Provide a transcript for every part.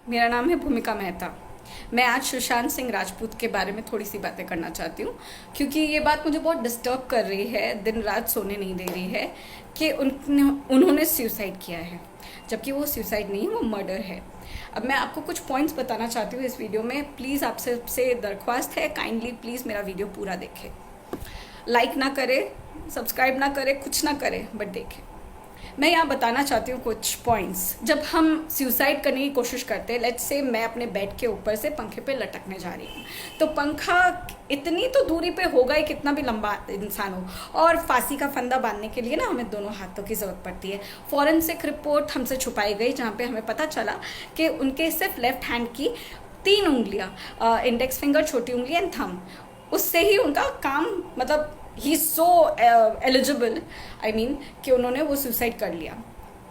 मेरा नाम है भूमिका मेहता। मैं आज सुशांत सिंह राजपूत के बारे में थोड़ी सी बातें करना चाहती हूँ, क्योंकि ये बात मुझे बहुत डिस्टर्ब कर रही है, दिन रात सोने नहीं दे रही है कि उन्होंने सुसाइड किया है, जबकि वो सुसाइड नहीं, वो मर्डर है। अब मैं आपको कुछ पॉइंट्स बताना चाहती हूँ इस वीडियो में। प्लीज़ आपसे दरख्वास्त है, काइंडली प्लीज़ मेरा वीडियो पूरा देखें। लाइक ना करे, सब्सक्राइब ना करे, कुछ ना करे, बट देखें। मैं यहाँ बताना चाहती हूँ कुछ पॉइंट्स। जब हम सुसाइड करने की कोशिश करते हैं, लेट्स से मैं अपने बेड के ऊपर से पंखे पे लटकने जा रही हूँ, तो पंखा इतनी तो दूरी पे होगा ही, कितना भी लंबा इंसान हो, और फांसी का फंदा बांधने के लिए ना हमें दोनों हाथों की ज़रूरत पड़ती है। फॉरेंसिक रिपोर्ट हमसे छुपाई गई, जहाँ पे हमें पता चला कि उनके सिर्फ लेफ्ट हैंड की 3 उंगलियाँ, इंडेक्स फिंगर, छोटी उंगली एंड थंब, उससे ही उनका काम, मतलब ही सो एलिजिबल, आई मीन, कि उन्होंने वो सुसाइड कर लिया।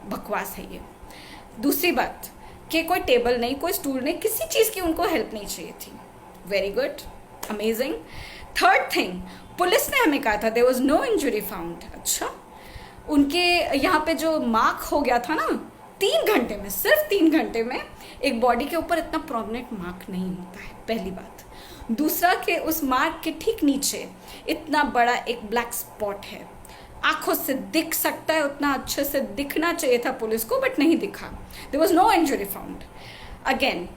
बकवास है ये। दूसरी बात कि कोई टेबल नहीं, कोई स्टूल नहीं, किसी चीज़ की उनको हेल्प नहीं चाहिए थी। Very good, amazing. Third thing, police ने हमें कहा था there was no injury found. अच्छा, उनके यहाँ पे जो मार्क हो गया था ना, 3 घंटे में, सिर्फ 3 घंटे में एक बॉडी के ऊपर इतना प्रोमिनेंट मार्क नहीं होता है, पहली बात। दूसरा कि उस मार्क के ठीक नीचे इतना बड़ा एक ब्लैक स्पॉट है, आंखों से दिख सकता है, उतना अच्छे से दिखना चाहिए था पुलिस को, बट नहीं दिखा। There was no injury found. Again,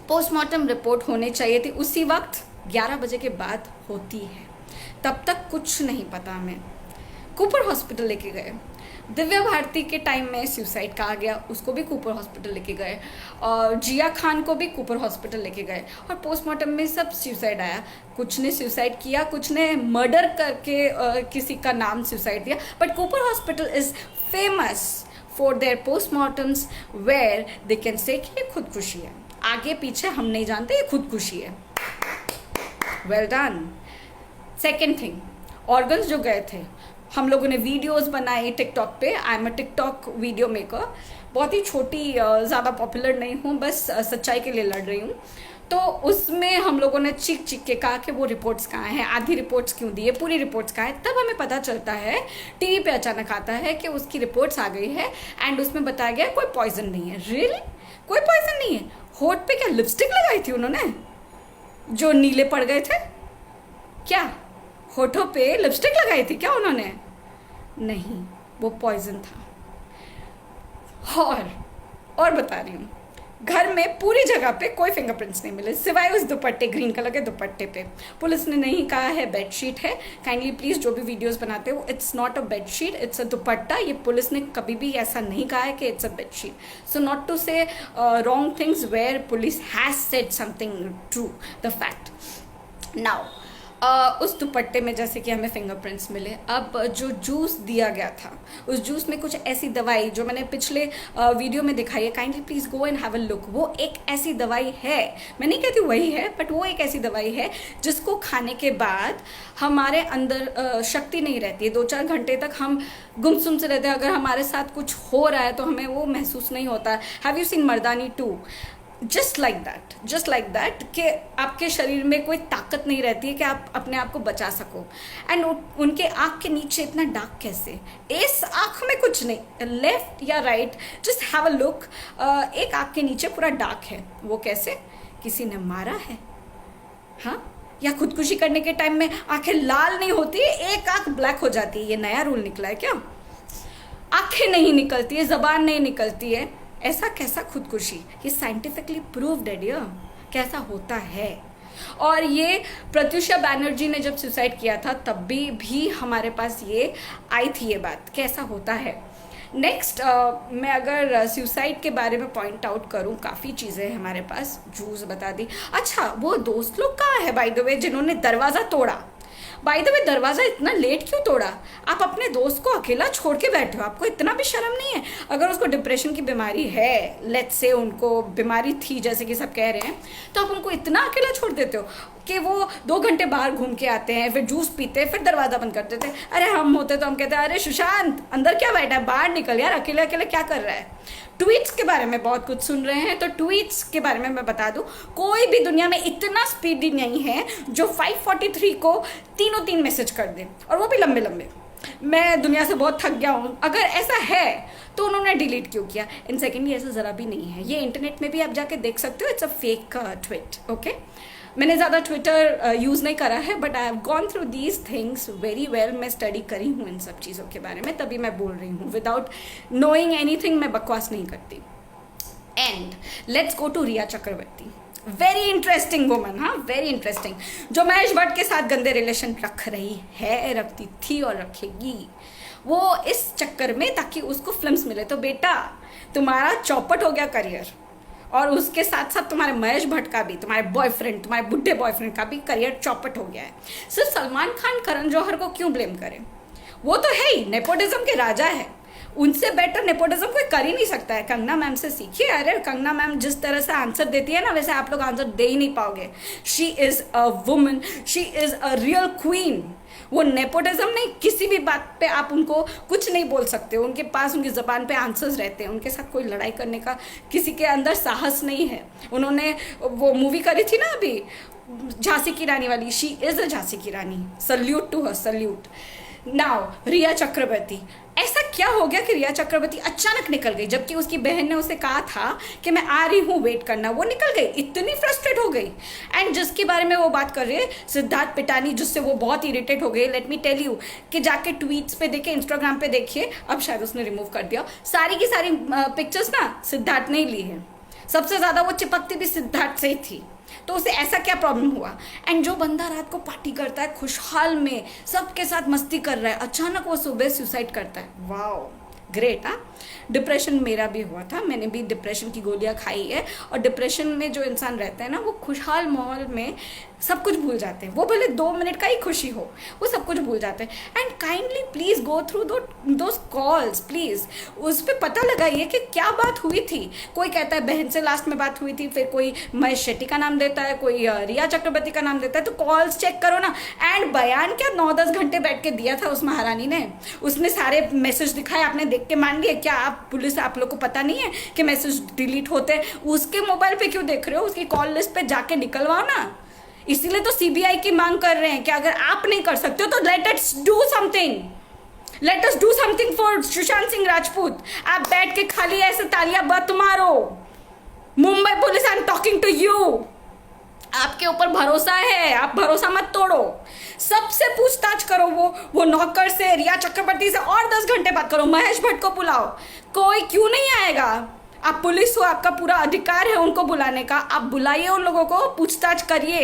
postmortem report होनी चाहिए थी उसी वक्त, 11 बजे के बाद होती है, तब तक कुछ नहीं पता हमें। कूपर हॉस्पिटल लेके गए, दिव्या भारती के टाइम में सुसाइड कहा गया, उसको भी कूपर हॉस्पिटल लेके गए, और जिया खान को भी कूपर हॉस्पिटल लेके गए, और पोस्टमार्टम में सब सुसाइड आया। कुछ ने सुसाइड किया, कुछ ने मर्डर करके किसी का नाम सुसाइड दिया, but Cooper hospital is famous for their postmortems where they can say कि ये खुदकुशी है। आगे पीछे हम नहीं जानते, ये खुदकुशी है। Well done. Second thing, organs जो गए थे, हम लोगों ने वीडियोस बनाई टिकटॉक पे। I am a TikTok video maker, बहुत ही छोटी, ज़्यादा पॉपुलर नहीं हूँ, बस सच्चाई के लिए लड़ रही हूँ। तो उसमें हम लोगों ने चीख चीख के कहा कि वो रिपोर्ट्स कहाँ हैं, आधी रिपोर्ट्स क्यों दी है, पूरी रिपोर्ट्स कहाँ है। तब हमें पता चलता है, टीवी पे अचानक आता है कि उसकी रिपोर्ट्स आ गई है, एंड उसमें बताया गया कोई पॉइजन नहीं है। रियली? कोई पॉइजन नहीं है? होठ पे क्या लिपस्टिक लगाई थी उन्होंने जो नीले पड़ गए थे? क्या होठों पे लिपस्टिक लगाई थी क्या उन्होंने? नहीं, वो पॉइजन था। और बता रही हूँ, घर में पूरी जगह पे कोई फिंगरप्रिंट्स नहीं मिले, सिवाय उस दुपट्टे, ग्रीन कलर के दुपट्टे पे। पुलिस ने नहीं कहा है बेडशीट है, काइंडली प्लीज़ जो भी वीडियोस बनाते हो, it's not a bedsheet, it's a दुपट्टा। ये पुलिस ने कभी भी ऐसा नहीं कहा है कि it's a bedsheet. So not to say wrong things where police has said something true, the fact. Now उस दुपट्टे में जैसे कि हमें फिंगरप्रिंट्स मिले। अब जो जूस दिया गया था, उस जूस में कुछ ऐसी दवाई जो मैंने पिछले वीडियो में दिखाई है, kindly please go and have a look. वो एक ऐसी दवाई है, मैं नहीं कहती वही है, बट वो एक ऐसी दवाई है जिसको खाने के बाद हमारे अंदर शक्ति नहीं रहती है। 2-4 घंटे तक हम गुमसुम से रहते हैं। अगर हमारे साथ कुछ हो रहा है तो हमें वो महसूस नहीं होता है। Have you seen Mardaani 2? Just like that कि आपके शरीर में कोई ताकत नहीं रहती है कि आप अपने आप को बचा सको। एंड उनके आँख के नीचे इतना डार्क कैसे? इस आँख में कुछ नहीं, लेफ्ट या right, just have a look. एक आँख के नीचे पूरा डार्क है, वो कैसे? किसी ने मारा है, हाँ? या खुदकुशी करने के टाइम में आंखें लाल नहीं होती, एक आँख ब्लैक हो जाती है। ये नया रूल निकला है क्या? आंखें नहीं निकलती है, जबान नहीं निकलती है, ऐसा कैसा खुदकुशी? ये साइंटिफिकली प्रूव्ड है डियर, कैसा होता है। और ये प्रत्युषा बैनर्जी ने जब सुसाइड किया था, तब भी हमारे पास ये आई थी ये बात, कैसा होता है। नेक्स्ट, मैं अगर सुसाइड के बारे में पॉइंट आउट करूं, काफ़ी चीज़ें हैं हमारे पास, जूस बता दी। अच्छा, वो दोस्त लोग कहाँ है बाय द वे जिन्होंने दरवाज़ा तोड़ा? बाय द वे, दरवाज़ा इतना लेट क्यों तोड़ा? आप अपने दोस्त को अकेला छोड़ के बैठे हो, आपको इतना भी शर्म नहीं है? अगर उसको डिप्रेशन की बीमारी है, लेट्स से उनको बीमारी थी जैसे कि सब कह रहे हैं, तो आप उनको इतना अकेला छोड़ देते हो कि वो 2 घंटे बाहर घूम के आते हैं, फिर जूस पीते हैं, फिर दरवाज़ा बंद कर देते हैं। अरे हम होते तो हम कहते हैं, अरे सुशांत अंदर क्या बैठा है, बाहर निकल यार, अकेले अकेले क्या कर रहा है। ट्वीट्स के बारे में बहुत कुछ सुन रहे हैं, तो ट्वीट्स के बारे में मैं बता दूं, कोई भी दुनिया में इतना स्पीडी नहीं है जो 543 को 3 मैसेज कर दे, और वो भी लंबे लंबे। मैं दुनिया से बहुत थक गया हूँ, अगर ऐसा है तो उन्होंने डिलीट क्यों किया? इन सेकेंडली ऐसा ज़रा भी नहीं है, ये इंटरनेट में भी आप जाके देख सकते हो, it's a fake tweet. Okay, मैंने ज़्यादा ट्विटर यूज़ नहीं करा है, but I have gone through these things very well. मैं स्टडी करी हूँ इन सब चीज़ों के बारे में, तभी मैं बोल रही हूँ। विदाउट नोइंग एनीथिंग मैं बकवास नहीं करती। And let's go to Rhea Chakraborty, very interesting woman, हाँ वेरी इंटरेस्टिंग, जो महेश भट्ट के साथ गंदे रिलेशन रख रही है, रखती थी और रखेगी, वो इस चक्कर में ताकि उसको फिल्म्स मिले। तो बेटा तुम्हारा चौपट हो गया करियर, और उसके साथ साथ तुम्हारे महेश भट्ट का भी, तुम्हारे बॉयफ्रेंड, तुम्हारे बुढ़े बॉयफ्रेंड का भी करियर चौपट हो गया है। सिर्फ सलमान खान करण जौहर को क्यों ब्लेम करें? वो तो है ही नेपोटिज्म के राजा है, उनसे बेटर नेपोटिज्म कोई कर ही नहीं सकता है। कंगना मैम से सीखिए। अरे कंगना मैम जिस तरह से आंसर देती है ना, वैसे आप लोग आंसर दे ही नहीं पाओगे। She is a woman, she is a real queen. वो नेपोटिज्म नहीं, किसी भी बात पे आप उनको कुछ नहीं बोल सकते हो, उनके पास उनकी ज़बान पे आंसर्स रहते हैं, उनके साथ कोई लड़ाई करने का किसी के अंदर साहस नहीं है। उन्होंने वो मूवी करी थी ना अभी, झांसी की रानी वाली, शी इज़ अ झांसी की रानी, salute to her, salute. Now Rhea Chakraborty, ऐसा क्या हो गया कि रिया चक्रवर्ती अचानक निकल गई, जबकि उसकी बहन ने उसे कहा था कि मैं आ रही हूँ, वेट करना। वो निकल गई, इतनी फ्रस्ट्रेट हो गई। एंड जिसके बारे में वो बात कर रही है, सिद्धार्थ पिटानी, जिससे वो बहुत इरिटेट हो गई। लेट मी टेल यू कि जाके ट्वीट्स पे देखिए, इंस्टाग्राम पे देखिए, अब शायद उसने रिमूव कर दिया, सारी की सारी पिक्चर्स ना सिद्धार्थ ने ही ली है। सबसे ज़्यादा वो चिपकती भी सिद्धार्थ से ही थी। तो उसे ऐसा क्या प्रॉब्लम हुआ? एंड जो बंदा रात को पार्टी करता है, खुशहाल में सबके साथ मस्ती कर रहा है, अचानक वो सुबह सुसाइड करता है। Wow, great. हाँ, डिप्रेशन मेरा भी हुआ था, मैंने भी डिप्रेशन की गोलियां खाई है। और डिप्रेशन में जो इंसान रहते हैं ना, वो खुशहाल माहौल में सब कुछ भूल जाते हैं। वो भले 2 मिनट का ही खुशी हो, वो सब कुछ भूल जाते हैं। And kindly please go through those calls, please उस पर पता लगाइए कि क्या बात हुई थी। कोई कहता है बहन से लास्ट में बात हुई थी, फिर कोई महेश शेट्टी का नाम देता है, कोई रिया चक्रवर्ती का नाम देता है। तो कॉल्स चेक करो ना। एंड बयान क्या 9-10 घंटे बैठ के दिया था उस महारानी ने, उसने सारे मैसेज दिखाए, आपने देख के मान लिए क्या? आप पुलिस, आप लोग को पता नहीं है कि मैसेज डिलीट होते हैं? उसके मोबाइल पे क्यों देख रहे हो? उसकी कॉल लिस्ट पे जाके निकलवाओ ना। इसीलिए तो सीबीआई की मांग कर रहे हैं कि अगर आप नहीं कर सकते हो तो let us do something for Sushant Singh Rajput. आप बैठ के खाली ऐसे तालियां मत मारो। Mumbai police, I am talking to you. आपके ऊपर भरोसा है, आप भरोसा मत तोड़ो। सबसे पूछताछ करो, वो नौकर से, रिया चक्रवर्ती से, और 10 घंटे बात करो। महेश भट्ट को बुलाओ, कोई क्यों नहीं आएगा? आप पुलिस हो, आपका पूरा अधिकार है उनको बुलाने का। आप बुलाइए उन लोगों को, पूछताछ करिए।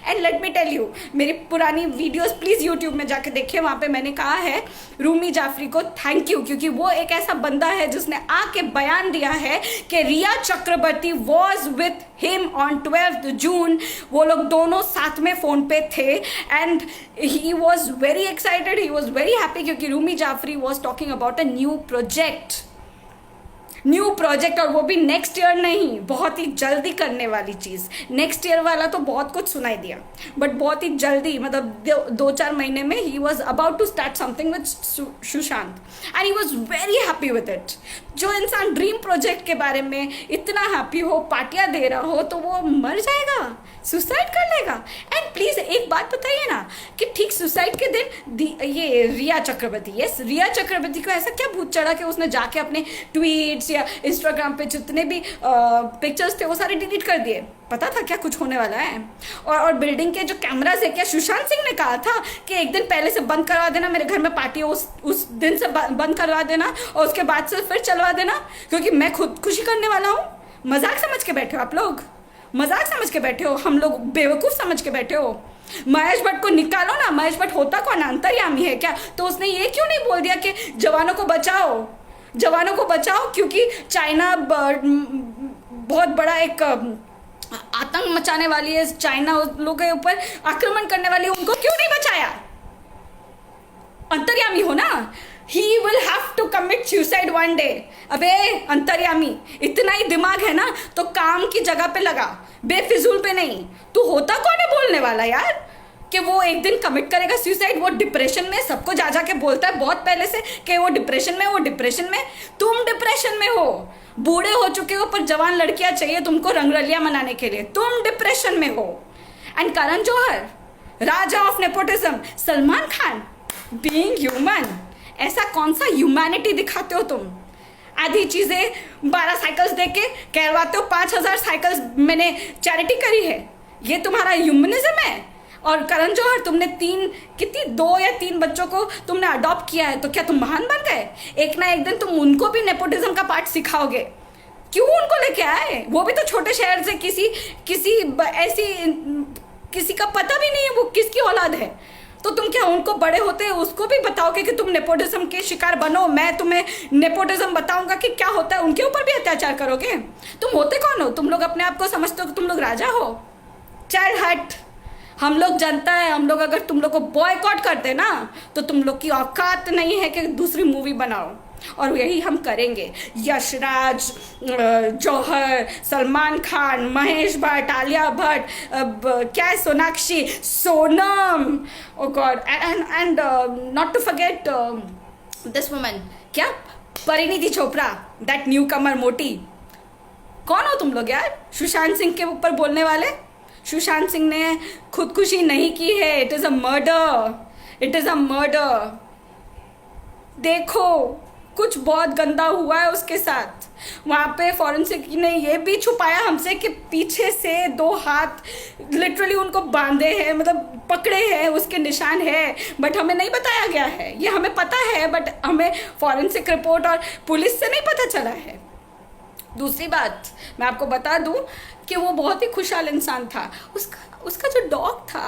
And let me tell you, मेरी पुरानी वीडियोस प्लीज़ यूट्यूब में जाके देखिए, वहाँ पे मैंने कहा है रूमी जाफरी को थैंक यू, क्योंकि वो एक ऐसा बंदा है जिसने आके बयान दिया है कि Rhea Chakraborty was with him on 12 June. वो लोग दोनों साथ में फ़ोन पे थे। And he was very excited, he was very happy, क्योंकि Rumi Jafri was talking about a new project, और वो भी नेक्स्ट ईयर नहीं, बहुत ही जल्दी करने वाली चीज़। नेक्स्ट ईयर वाला तो बहुत कुछ सुनाई दिया, बट बहुत ही जल्दी, मतलब 2-4 महीने में he was about to start something with Sushant, and he was very happy with it. जो इंसान ड्रीम प्रोजेक्ट के बारे में इतना हैप्पी हो, पार्टियां दे रहा हो, तो वो मर जाएगा, सुसाइड कर लेगा। एंड प्लीज़ एक बात बताइए ना कि ठीक सुसाइड के दिन ये रिया चक्रवर्ती को ऐसा क्या भूत चढ़ा कि उसने जाके अपने ट्वीट्स या इंस्टाग्राम पे जितने भी पिक्चर्स थे वो सारे डिलीट कर दिए? पता था क्या कुछ होने वाला है? और बिल्डिंग के जो कैमराज है, क्या सुशांत सिंह ने कहा था कि एक दिन पहले से बंद करवा देना, मेरे घर में पार्टी हो उस दिन से बंद करवा देना और उसके बाद से फिर चलवा देना, क्योंकि मैं खुद खुशी करने वाला हूँ? मजाक समझ के बैठे हो आप लोग, मजाक समझ के बैठे हो, हम लोग बेवकूफ़ समझ के बैठे हो। महेश भट्ट को निकालो ना। महेश भट्ट होता कौन? अंतर्यामी है क्या? तो उसने ये क्यों नहीं बोल दिया कि जवानों को बचाओ, क्योंकि चाइना बहुत बड़ा एक आतंक मचाने वाली है, चाइना लोगों के ऊपर आक्रमण करने वाली है, उनको क्यों नहीं बचाया? अंतर्यामी हो ना। He will have to commit suicide one day। अबे अंतर्यामी, इतना ही दिमाग है ना तो काम की जगह पे लगा, बेफिजूल पे नहीं। तू होता कौन है बोलने वाला यार कि वो एक दिन कमिट करेगा सुसाइड? वो डिप्रेशन में, सबको जा के बोलता है बहुत पहले से कि वो डिप्रेशन में। तुम डिप्रेशन में हो, बूढ़े हो चुके हो, पर जवान लड़कियां चाहिए तुमको रंगरलियां मनाने के लिए। तुम डिप्रेशन में हो। एंड करण जौहर, राजा of nepotism, Salman Khan, being human, ऐसा कौन सा ह्यूमैनिटी दिखाते हो तुम? आधी चीजें 12 साइकिल्स दे के कहवाते हो 5,000 साइकिल्स मैंने चैरिटी करी है। ये तुम्हारा ह्यूमनिज्म है? और करण जौहर, तुमने 2 या 3 बच्चों को तुमने अडॉप्ट किया है, तो क्या तुम महान बन गए? एक ना एक दिन तुम उनको भी नेपोटिज्म का पार्ट सिखाओगे। क्यों उनको लेके आए? वो भी तो छोटे शहर से किसी का पता भी नहीं है वो किसकी औलाद है। तो तुम क्या उनको बड़े होते उसको भी बताओगे कि तुम नेपोटिज्म के शिकार बनो? मैं तुम्हें नेपोटिज्म बताऊंगा कि क्या होता है, उनके ऊपर भी अत्याचार करोगे? तुम होते कौन हो? तुम लोग अपने आप को समझते हो कि तुम लोग राजा हो? चल हट, हम लोग जनता है। हम लोग अगर तुम लोग को बॉयकॉट करते ना तो तुम लोग की औकात नहीं है कि दूसरी मूवी बनाओ, और यही हम करेंगे। यशराज, जौहर, सलमान खान, महेश भट्ट, आलिया भट्ट, क्या है, Sonakshi, Sonam, oh God, and not to forget this woman, क्या, Parineeti Chopra, that newcomer मोटी। कौन हो तुम लोग यार सुशांत सिंह के ऊपर बोलने वाले? सुशांत सिंह ने खुदकुशी नहीं की है। It is a murder, it is a murder. देखो कुछ बहुत गंदा हुआ है उसके साथ। वहाँ पे फॉरेंसिक ने ये भी छुपाया हमसे कि पीछे से 2 हाथ लिटरली उनको बांधे हैं, मतलब पकड़े हैं, उसके निशान है, बट हमें नहीं बताया गया है। ये हमें पता है बट हमें फॉरेंसिक रिपोर्ट और पुलिस से नहीं पता चला है। दूसरी बात मैं आपको बता दूं कि वो बहुत ही खुशहाल इंसान था। उसका जो डॉग था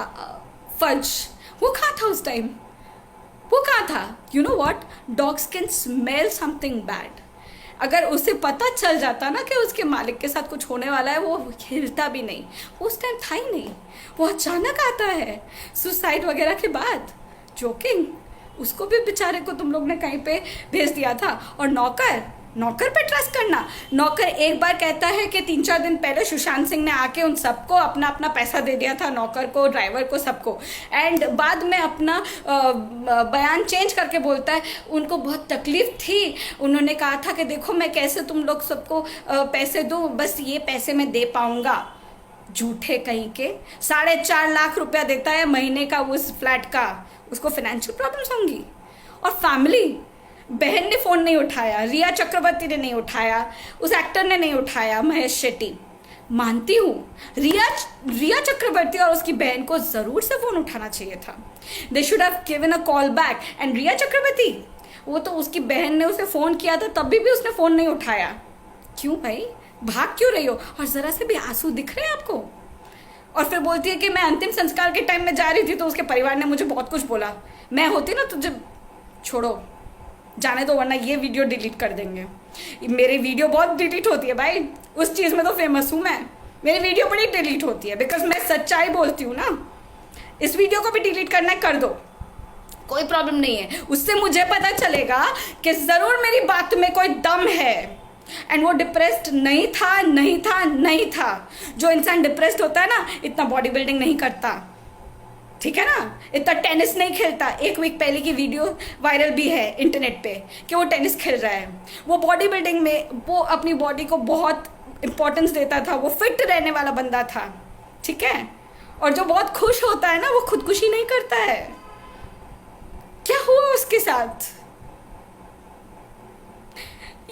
फज, वो कहाँ था उस टाइम? वो कहाँ था? You know what, dogs can smell something bad. अगर उसे पता चल जाता ना कि उसके मालिक के साथ कुछ होने वाला है, वो हिलता भी नहीं। वो उस टाइम था ही नहीं, वो अचानक आता है सुसाइड वगैरह के बाद। जोकिंग, उसको भी बेचारे को तुम लोग ने कहीं पे भेज दिया था। और नौकर पे ट्रस्ट करना। नौकर एक बार कहता है कि 3-4 दिन पहले सुशांत सिंह ने आके उन सबको अपना अपना पैसा दे दिया था, नौकर को, ड्राइवर को, सबको, एंड बाद में अपना बयान चेंज करके बोलता है उनको बहुत तकलीफ थी, उन्होंने कहा था कि देखो मैं कैसे तुम लोग सबको पैसे दूँ, बस ये पैसे मैं दे पाऊँगा। झूठे कहीं के 4.5 लाख रुपया देता है महीने का उस फ्लैट का। उसको फाइनेंशियल प्रॉब्लम्स होंगी। और फैमिली, बहन ने फ़ोन नहीं उठाया, रिया चक्रवर्ती ने नहीं उठाया, उस एक्टर ने नहीं उठाया, महेश शेट्टी। मानती हूँ रिया चक्रवर्ती और उसकी बहन को ज़रूर से फ़ोन उठाना चाहिए था। They should have given a call back. And Rhea Chakraborty, वो तो उसकी बहन ने उसे फ़ोन किया था तभी भी उसने फ़ोन नहीं उठाया। क्यों भाई, भाग क्यों रही हो? और ज़रा से भी आंसू दिख रहे हैं आपको? और फिर बोलती है कि मैं अंतिम संस्कार के टाइम में जा रही थी तो उसके परिवार ने मुझे बहुत कुछ बोला। मैं होती ना तुझे, छोड़ो, जाने दो, वरना ये वीडियो डिलीट कर देंगे। मेरी वीडियो बहुत डिलीट होती है भाई, उस चीज़ में तो फेमस हूँ मैं। मेरी वीडियो बड़ी डिलीट होती है बिकॉज मैं सच्चाई बोलती हूँ ना। इस वीडियो को भी डिलीट करना है, कर दो, कोई प्रॉब्लम नहीं है। उससे मुझे पता चलेगा कि ज़रूर मेरी बात में कोई दम है। एंड वो डिप्रेस्ड नहीं था। जो इंसान डिप्रेस्ड होता है ना, इतना बॉडी बिल्डिंग नहीं करता, ठीक है ना, इतना टेनिस नहीं खेलता। 1 वीक पहले की वीडियो वायरल भी है इंटरनेट पे कि वो टेनिस खेल रहा है। वो बॉडी बिल्डिंग में वो अपनी बॉडी को बहुत इंपॉर्टेंस देता था, वो फिट रहने वाला बंदा था, ठीक है। और जो बहुत खुश होता है ना, वो खुदकुशी नहीं करता है। क्या हुआ उसके साथ?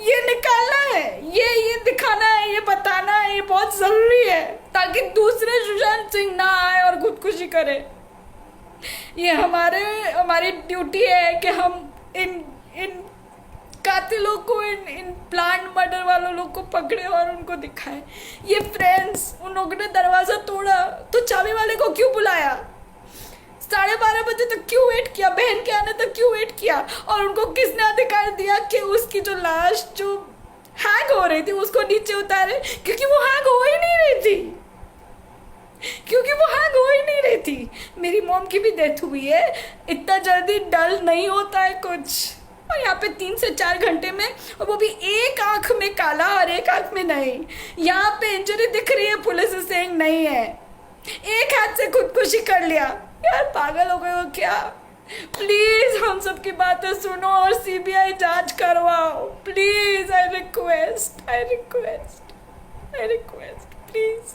ये निकालना है, ये दिखाना है, ये बताना है, ये बहुत ज़रूरी है ताकि दूसरे सुशांत सिंह ना आए और खुदकुशी करे। ये हमारी ड्यूटी है कि हम इन कातिलों को, इन प्लांट मर्डर वालों लोग को पकड़े और उनको दिखाएं। ये फ्रेंड्स, उन लोगों ने दरवाज़ा तोड़ा तो चाबी वाले को क्यों बुलाया? 12:30 बजे तक क्यों वेट किया? बहन के आने तक क्यों वेट किया? और उनको किसने अधिकार दिया कि उसकी जो लाश जो हैंग हो रही थी उसको नीचे उतारे? क्योंकि वो हैंग हो ही नहीं रही थी। मेरी मॉम की भी डेथ हुई है। इतना जल्दी डल नहीं होता है कुछ। और यहाँ पे 3 से 4 घंटे में, और वो भी एक आंख में काला और एक आंख में नहीं। यहाँ पे इंजरी दिख रही है, पुलिस सेइंग नहीं है। एक हाथ से खुदकुशी कर लिया। यार पागल हो गए हो क्या? प्लीज हम सबकी बातें सुनो और सीबीआई जांच करवाओ प्लीज। I request please.